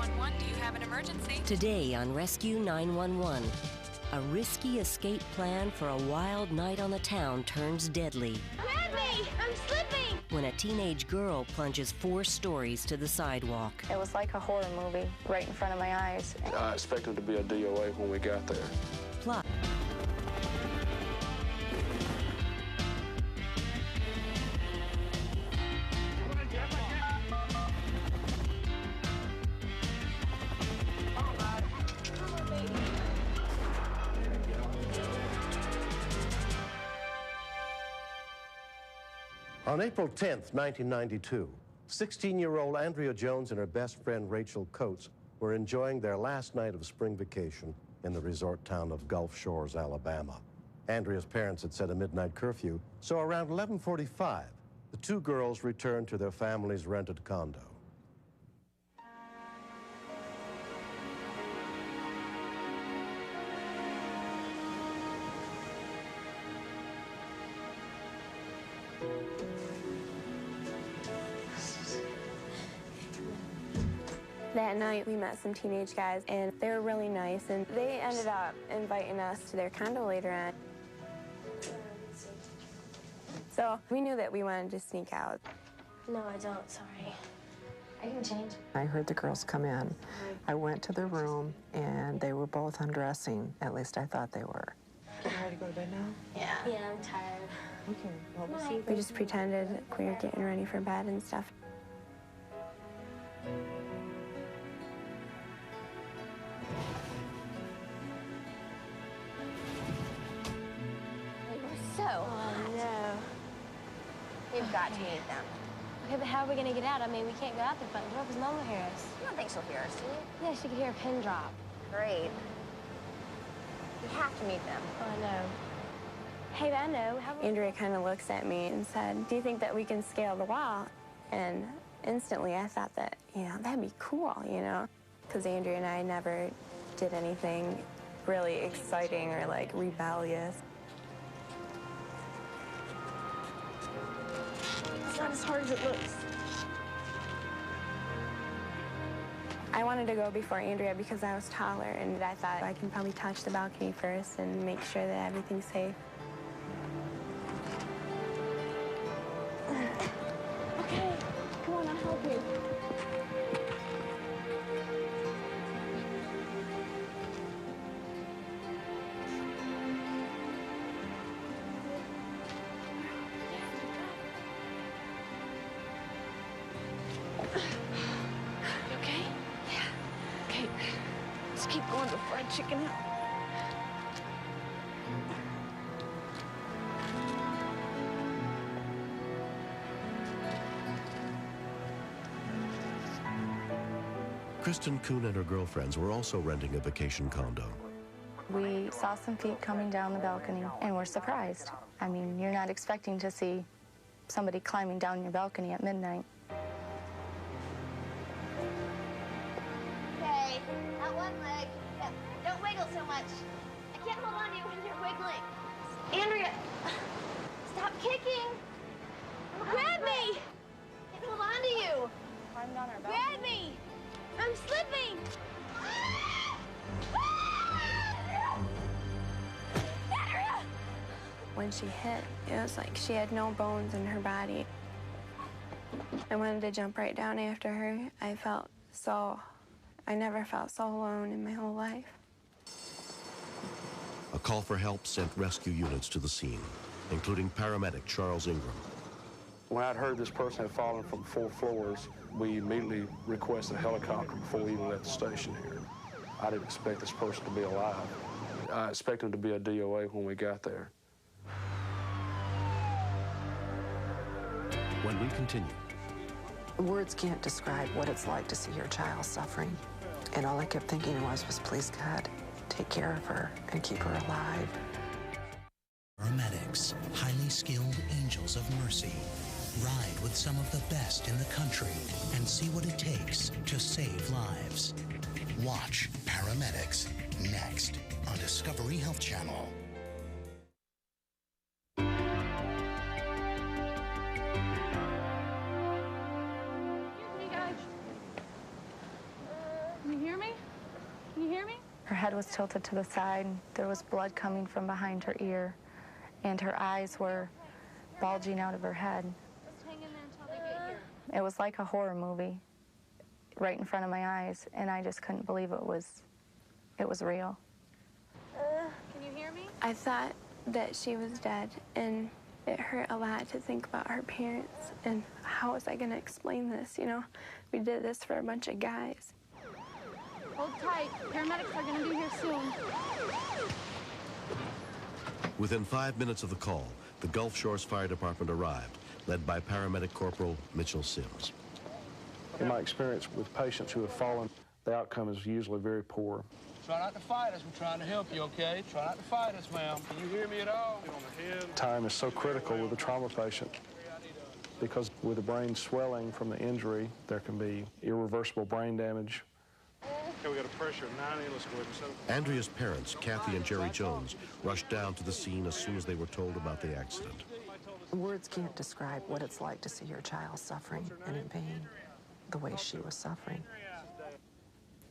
911, do you have an emergency? Today on Rescue 911, a risky escape plan for a wild night on the town turns deadly. Grab me! I'm slipping! When a teenage girl plunges 4 stories to the sidewalk. It was like a horror movie right in front of my eyes. I expected to be a DOA when we got there. Plus, On April 10th, 1992, 16-year-old Andrea Jones and her best friend Rachel Coates were enjoying their last night of spring vacation in the resort town of Gulf Shores, Alabama. Andrea's parents had set a midnight curfew, so around 11:45, the two girls returned to their family's rented condo. That night, we met some teenage guys, and they were really nice, and they ended up inviting us to their condo later on. So we knew that we wanted to sneak out. No, I don't, sorry. I can change. I heard the girls come in. I went to their room, and they were both undressing. At least I thought they were. Getting ready to go to bed now? Yeah, I'm tired. Okay, We just pretended we were getting ready for bed and stuff. Oh, no. We've got to meet them. Okay, but how are we going to get out? I mean, we can't go out the front door because Mom will hear us. You don't think she'll hear us, do you? Yeah, she could hear a pin drop. Great. We have to meet them. Oh, I know. Hey, I know. Andrea kind of looks at me and said, "Do you think that we can scale the wall?" And instantly I thought that, that'd be cool, because Andrea and I never did anything really exciting or, like, rebellious. It's not as hard as it looks. I wanted to go before Andrea because I was taller, and I thought I can probably touch the balcony first and make sure that everything's safe. Okay, come on, I'll help you. You okay? Yeah. Okay. Let's keep going before I chicken out. Kristen Kuhn and her girlfriends were also renting a vacation condo. We saw some feet coming down the balcony, and we're surprised. I mean, you're not expecting to see somebody climbing down your balcony at midnight. Okay, not one leg. Yeah, don't wiggle so much. I can't hold on to you when you're wiggling. Andrea, stop kicking. Grab me. I can't hold on to you. Climbed on our balcony. Grab me. I'm slipping. Andrea! When she hit, it was like she had no bones in her body. I wanted to jump right down after her. I never felt so alone in my whole life. A call for help sent rescue units to the scene, including paramedic Charles Ingram. When I'd heard this person had fallen from 4 floors, we immediately requested a helicopter before we even left the station here. I didn't expect this person to be alive. I expected him to be a DOA when we got there. When we continue, Words can't describe what it's like to see your child suffering. And all I kept thinking was, please, God, take care of her and keep her alive. Paramedics, highly skilled angels of mercy. Ride with some of the best in the country and see what it takes to save lives. Watch Paramedics next on Discovery Health Channel. head was tilted to the side. There was blood coming from behind her ear, and her eyes were bulging out of her head. Just hang in there until they get here. It was like a horror movie right in front of my eyes, and I just couldn't believe it was real. Can you hear me? I thought that she was dead, and it hurt a lot to think about her parents and how was I going to explain this, you know? We did this for a bunch of guys. Hold tight. Paramedics are going to be here soon. Within 5 minutes of the call, the Gulf Shores Fire Department arrived, led by paramedic Corporal Mitchell Sims. In my experience with patients who have fallen, the outcome is usually very poor. Try not to fight us. We're trying to help you, okay? Try not to fight us, ma'am. Can you hear me at all? Time is so critical with a trauma patient because with the brain swelling from the injury, there can be irreversible brain damage. Okay, we got a pressure of 90. Let's go ahead and set it. Andrea's parents, Kathy and Jerry Jones, rushed down to the scene as soon as they were told about the accident. Words can't describe what it's like to see your child suffering and in pain the way she was suffering.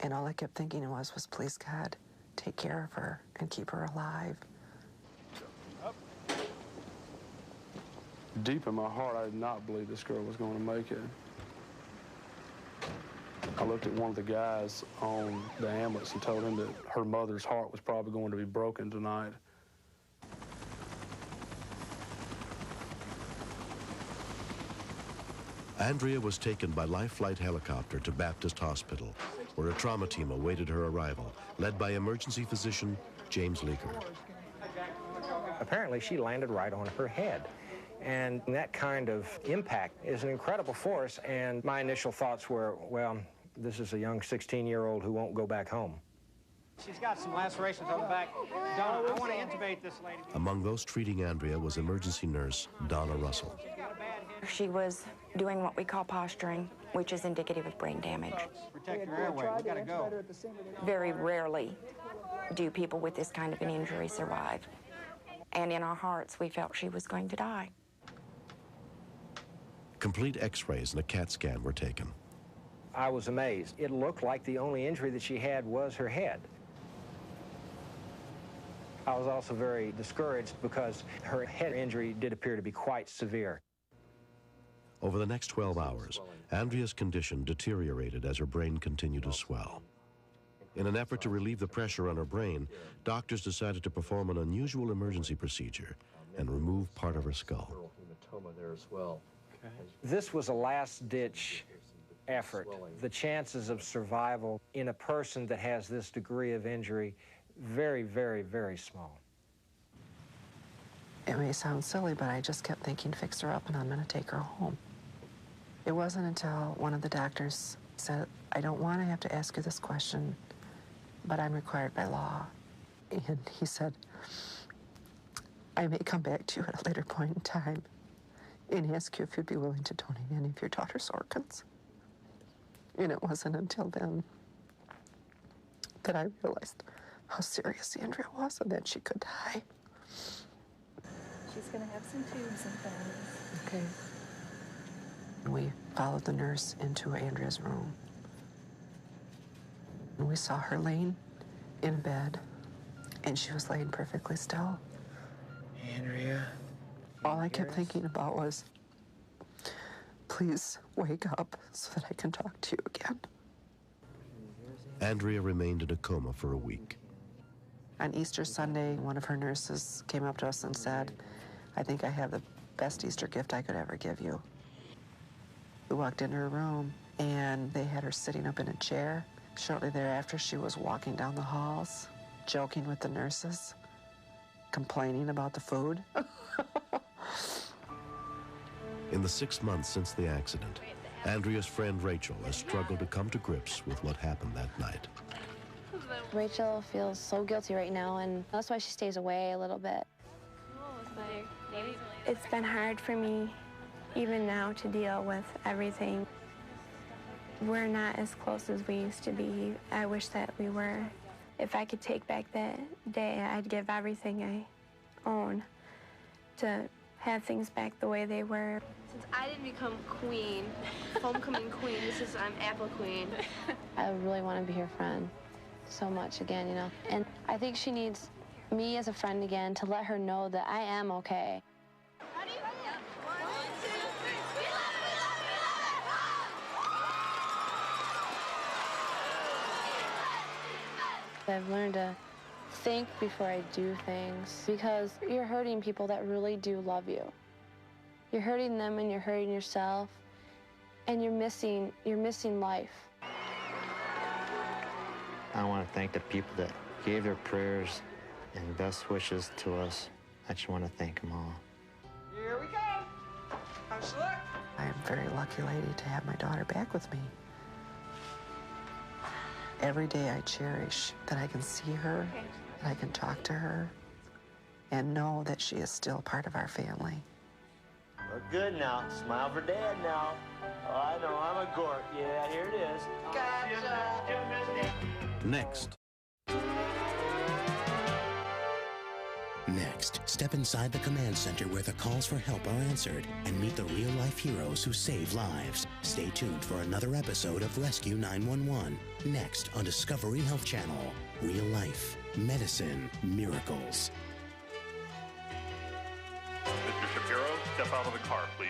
And all I kept thinking was please, God, take care of her and keep her alive. Deep in my heart, I did not believe this girl was going to make it. I looked at one of the guys on the ambulance and told him that her mother's heart was probably going to be broken tonight. Andrea was taken by Life Flight helicopter to Baptist Hospital, where a trauma team awaited her arrival, led by emergency physician James Leaker. Apparently, she landed right on her head. And that kind of impact is an incredible force, and my initial thoughts were, well, this is a young 16-year-old who won't go back home. She's got some lacerations on the back. Donna, I want to intubate this lady. Among those treating Andrea was emergency nurse Donna Russell. She was doing what we call posturing, which is indicative of brain damage. Protect your airway. We gotta go. Very rarely do people with this kind of an injury survive. And in our hearts, we felt she was going to die. Complete x-rays and a CAT scan were taken. I was amazed. It looked like the only injury that she had was her head. I was also very discouraged because her head injury did appear to be quite severe. Over the next 12 hours, Andrea's condition deteriorated as her brain continued to swell. In an effort to relieve the pressure on her brain, doctors decided to perform an unusual emergency procedure and remove part of her skull. This was a last-ditch effort. The chances of survival in a person that has this degree of injury, very, very, very small. It may sound silly, but I just kept thinking, fix her up and I'm going to take her home. It wasn't until one of the doctors said, I don't want to have to ask you this question, but I'm required by law. And he said, I may come back to you at a later point in time and ask you if you'd be willing to donate any of your daughter's organs. And it wasn't until then that I realized how serious Andrea was and that she could die. She's gonna have some tubes and things. Okay. We followed the nurse into Andrea's room. And we saw her laying in a bed, and she was laying perfectly still. Andrea. All I kept thinking about was, please wake up so that I can talk to you again. Andrea remained in a coma for a week. On Easter Sunday, one of her nurses came up to us and said, I think I have the best Easter gift I could ever give you. We walked into her room, and they had her sitting up in a chair. Shortly thereafter, she was walking down the halls, joking with the nurses, complaining about the food. In the 6 months since the accident, Andrea's friend Rachel has struggled to come to grips with what happened that night. Rachel feels so guilty right now, and that's why she stays away a little bit. It's been hard for me, even now, to deal with everything. We're not as close as we used to be. I wish that we were. If I could take back that day, I'd give everything I own to have things back the way they were. Since I didn't become queen, homecoming queen, I'm Apple Queen. I really want to be her friend. so much again, you know. And I think she needs me as a friend again to let her know that I am okay. I've learned to think before I do things, because you're hurting people that really do love you. You're hurting them and you're hurting yourself, and you're missing life. I want to thank the people that gave their prayers and best wishes to us. I just want to thank them all. Here we go. I am a very lucky lady to have my daughter back with me. Every day I cherish that I can see her, that I can talk to her, and know that she is still part of our family. We're good now. Smile for Dad now. Oh, I know, I'm a Gort. Yeah, here it is. Gotcha. Next. Next, step inside the command center where the calls for help are answered and meet the real-life heroes who save lives. Stay tuned for another episode of Rescue 911. Next on Discovery Health Channel. Real life, medicine, miracles. Mr. Shapiro, step out of the car, please.